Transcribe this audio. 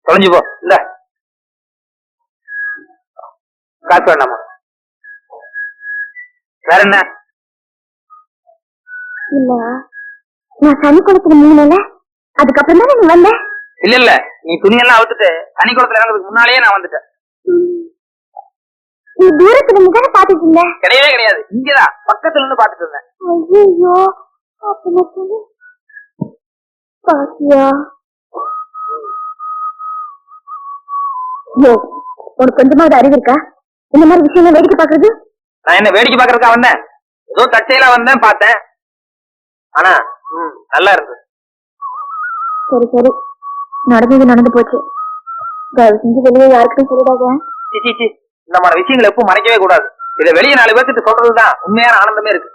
தொலைஞ்சு போ. இல்ல காசு வேண்டாமா? வேற என்ன? இல்ல நான் சனி குளத்துல மீனல அதுக்கப்புறம் தான் நீ வந்த. இல்ல இல்ல நீ துணியெல்லாம் அவுத்துட்டு தனி குளத்துல இறங்குறதுக்கு முன்னாலேயே நான் வந்துட்டேன். நீ தூரத்துல இருந்து தானே பாத்துட்டு இருந்த? கிடையவே கிடையாது, இங்கதான் பக்கத்துல இருந்து பாத்துட்டு இருந்தேன். ஐயோ பாத்தியா? உனக்கு கொஞ்சமாவது அறிவு இருக்கா? இந்த மாதிரி விஷயம் வேடிக்கை பாக்குறது? நான் என்ன வேடிக்கை பாக்குறதுக்கா வந்தேன்? ஏதோ தற்செயலா வந்தேன், பார்த்தேன். ஆனா நல்லா இருக்கு. சரி சரி, நடந்தது நடந்து போச்சு. தயவு செஞ்சு வெளியே யாருக்கும் சொல்லிடாத. இந்த மாதிரி விஷயங்களை எப்பவும் மறைக்கவே கூடாது. இதை வெளியே 4 பேர்த்துட்டு சொல்றதுதான் உண்மையான ஆனந்தமே இருக்கு.